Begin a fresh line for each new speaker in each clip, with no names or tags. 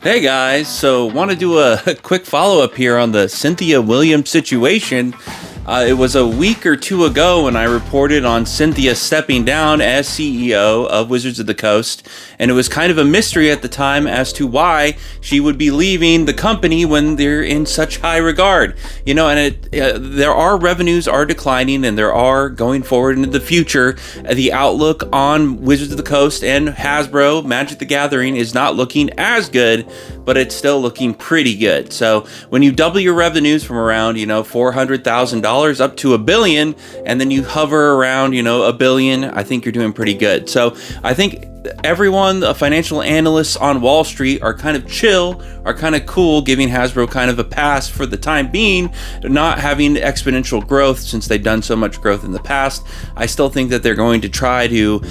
Hey guys, so want to do a quick follow-up here on the Cynthia Williams situation. It was a week or two ago when I reported on Cynthia stepping down as CEO of Wizards of the Coast, and it was kind of a mystery at the time as to why she would be leaving the company when they're in such high regard. You know, and there are revenues are declining, and there are going forward into the future. The outlook on Wizards of the Coast and Hasbro Magic the Gathering is not looking as good, but it's still looking pretty good. So when you double your revenues from around, $400,000 up to $1 billion, and then you hover around, $1 billion, I think you're doing pretty good. So I think everyone, the financial analysts on Wall Street, are kind of chill, are kind of cool, giving Hasbro kind of a pass for the time being, not having exponential growth since they've done so much growth in the past. I still think that they're going to try to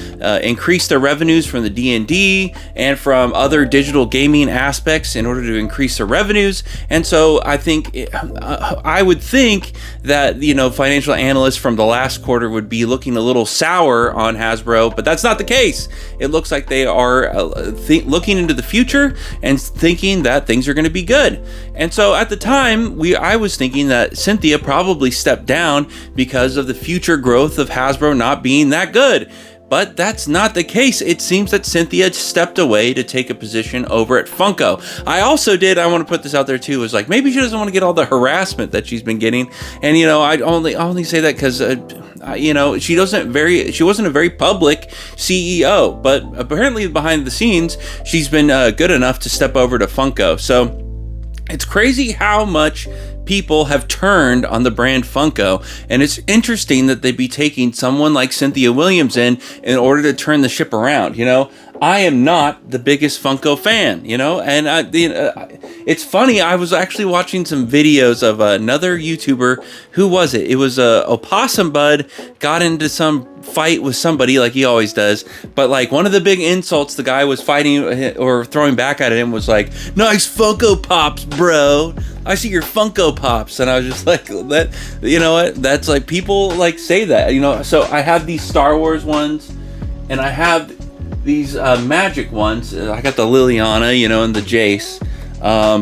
increase their revenues from the D&D and from other digital gaming aspects in order to increase their revenues. And so I think, I would think that, financial analysts from the last quarter would be looking a little sour on Hasbro, but that's not the case. It looks like they are looking into the future and thinking that things are going to be good. And so at the time, I was thinking that Cynthia probably stepped down because of the future growth of Hasbro not being that good. But that's not the case. It seems that Cynthia stepped away to take a position over at Funko. I want to put this out there too, is like, maybe she doesn't want to get all the harassment that she's been getting. And, I only say that because, she wasn't a very public CEO, but apparently behind the scenes, she's been good enough to step over to Funko. So it's crazy how much people have turned on the brand Funko, and it's interesting that they'd be taking someone like Cynthia Williams in order to turn the ship around. I am not the biggest Funko fan, and it's funny. I was actually watching some videos of another YouTuber. Who was it? It was Opossum Bud got into some fight with somebody like he always does, but like one of the big insults the guy was fighting or throwing back at him was like, "Nice Funko Pops, bro. I see your Funko Pops." And I was just like, that, that's like, people like say that, so I have these Star Wars ones, and I have these Magic ones. I got the Liliana, and the Jace.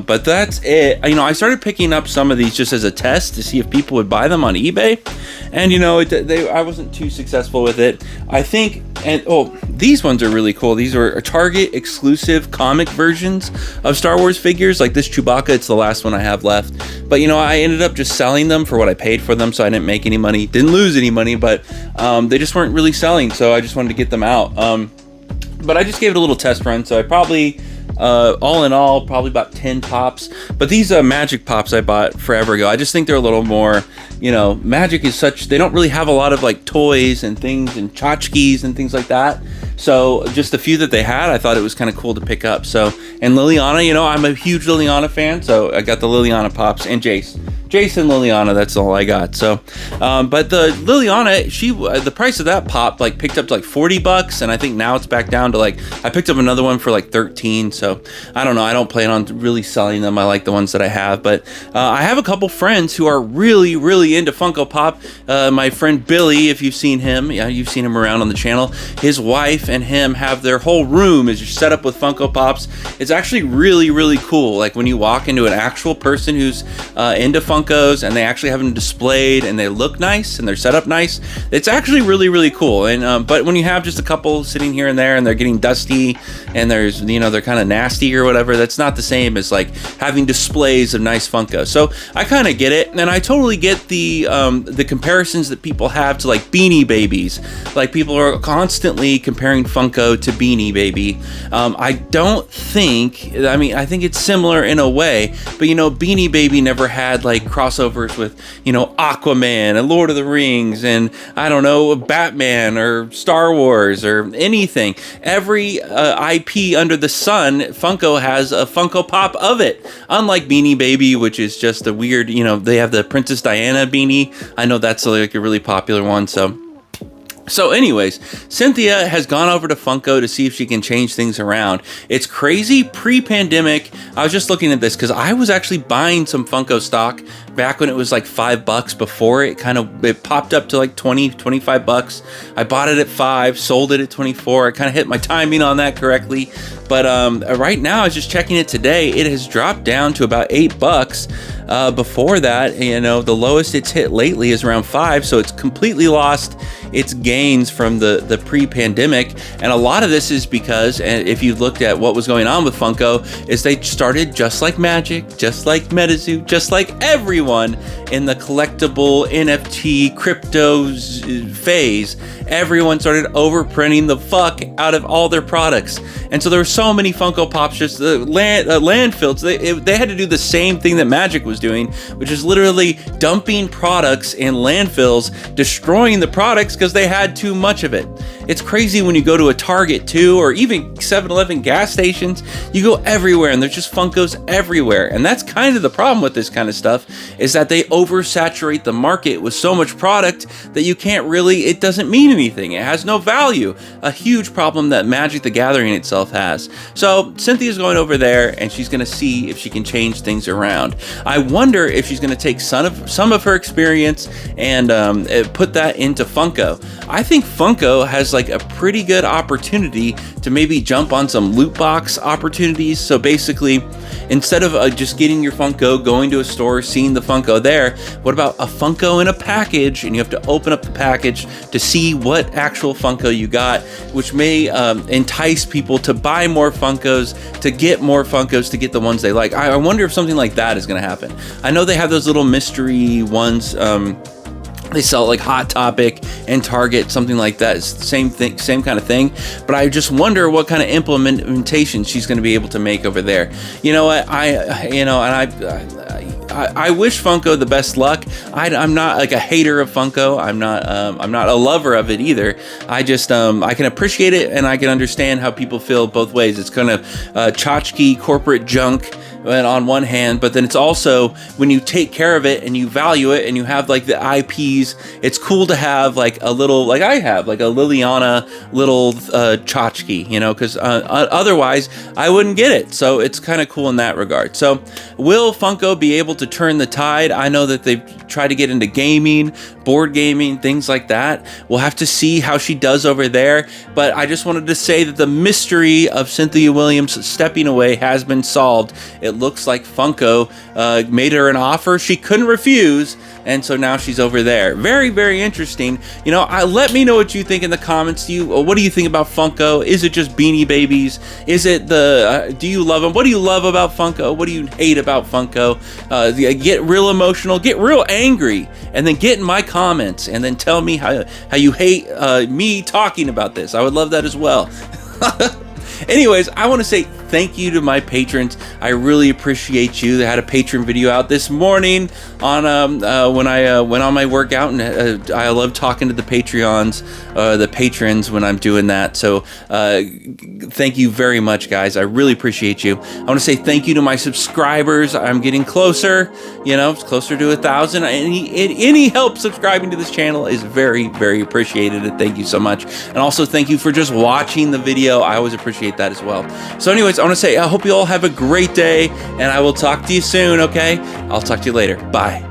But that's it. I started picking up some of these just as a test to see if people would buy them on eBay, and I wasn't too successful with it. I think, these ones are really cool. These are Target exclusive comic versions of Star Wars figures, like this Chewbacca. It's the last one I have left, but I ended up just selling them for what I paid for them, so I didn't make any money, didn't lose any money, but they just weren't really selling, so I just wanted to get them out. But I just gave it a little test run, so I probably, all in all, probably about 10 pops. But these Magic Pops I bought forever ago, I just think they're a little more, Magic is such, they don't really have a lot of like toys and things and tchotchkes and things like that. So just a few that they had, I thought it was kind of cool to pick up. So, and Liliana, I'm a huge Liliana fan, so I got the Liliana Pops, and Jace and Liliana, that's all I got. So, but the Liliana, the price of that pop like picked up to like $40, and I think now it's back down to like, I picked up another one for like 13. So I don't know. I don't plan on really selling them. I like the ones that I have, but I have a couple friends who are really, really into Funko Pop. My friend Billy, if you've seen him, you've seen him around on the channel. His wife and him have their whole room is just set up with Funko Pops. It's actually really, really cool. Like when you walk into an actual person who's into Funkos, and they actually have them displayed, and they look nice, and they're set up nice. It's actually really, really cool. And but when you have just a couple sitting here and there, and they're getting dusty, and there's they're kind of nasty or whatever, that's not the same as like having displays of nice Funko. So I kind of get it, and I totally get the comparisons that people have to like Beanie Babies. Like people are constantly comparing Funko to Beanie Baby. I don't think, I think it's similar in a way, but Beanie Baby never had like crossovers with Aquaman and Lord of the Rings and I don't know, Batman or Star Wars or anything. Every IP under the sun, Funko has a Funko Pop of it, unlike Beanie Baby, which is just a weird, they have the Princess Diana beanie. I know that's like a really popular one, so So anyways, Cynthia has gone over to Funko to see if she can change things around. It's crazy. Pre-pandemic, I was just looking at this because I was actually buying some Funko stock back when it was like $5 before it popped up to like 20, 25 bucks. I bought it at 5, sold it at 24. I kind of hit my timing on that correctly. But right now, I was just checking it today. It has dropped down to about $8. Before that, the lowest it's hit lately is around 5. So it's completely lost its gains from the pre-pandemic. And a lot of this is because, and if you looked at what was going on with Funko, is they started just like Magic, just like MetaZoo, just like everyone in the collectible NFT cryptos phase. Everyone started overprinting the fuck out of all their products. And so there were so many Funko Pops, just landfills. They had to do the same thing that Magic was doing, which is literally dumping products in landfills, destroying the products because they had too much of it. It's crazy when you go to a Target too, or even 7-Eleven gas stations. You go everywhere and there's just Funkos everywhere. And that's kind of the problem with this kind of stuff, is that they oversaturate the market with so much product that you can't really, it doesn't mean anything. It has no value. A huge problem that Magic the Gathering itself has. So Cynthia's going over there and she's going to see if she can change things around. I wonder if she's going to take some of her experience and put that into Funko. I think Funko has like a pretty good opportunity to maybe jump on some loot box opportunities. So basically, instead of just getting your Funko, going to a store, seeing the Funko there, what about a Funko in a package? And you have to open up the package to see what actual Funko you got, which may entice people to buy more Funkos, to get more Funkos, to get the ones they like. I wonder if something like that is going to happen. I know they have those little mystery ones. They sell like Hot Topic and Target, something like that. It's the same thing, same kind of thing. But I just wonder what kind of implementation she's going to be able to make over there. You know what? I wish Funko the best luck. I'm not like a hater of Funko. I'm not a lover of it either. I just I can appreciate it and I can understand how people feel both ways. It's kind of tchotchke corporate junk on one hand, but then it's also when you take care of it and you value it and you have like the IPs, it's cool to have like a little, like I have like a Liliana little tchotchke, because otherwise I wouldn't get it. So it's kind of cool in that regard. So will Funko be able to turn the tide? I know that they've tried to get into gaming, board gaming, things like that. We'll have to see how she does over there. But I just wanted to say that the mystery of Cynthia Williams stepping away has been solved. It looks like Funko made her an offer she couldn't refuse, and so now she's over there. Very, very interesting. Let me know what you think in the comments. What do you think about Funko? Is it just Beanie Babies? Is it do you love them? What do you love about Funko? What do you hate about Funko? Get real emotional, get real angry, and then get in my comments and then tell me how you hate me talking about this. I would love that as well. Anyways, I want to say thank you to my patrons. I really appreciate you. They had a patron video out this morning on when I went on my workout, and I love talking to the the patrons when I'm doing that. So thank you very much, guys. I really appreciate you. I want to say thank you to my subscribers. I'm getting closer. It's closer to 1,000. Any help subscribing to this channel is very, very appreciated. And thank you so much. And also thank you for just watching the video. I always appreciate that as well. So anyways, I want to say I hope you all have a great day, and I will talk to you soon, okay? I'll talk to you later. Bye.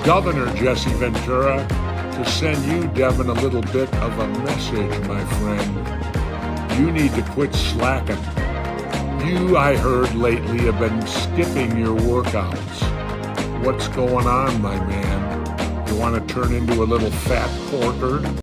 Governor Jesse Ventura, to send you, Devin, a little bit of a message, my friend. You need to quit slacking. You, I heard lately, have been skipping your workouts. What's going on, my man? You want to turn into a little fat porker?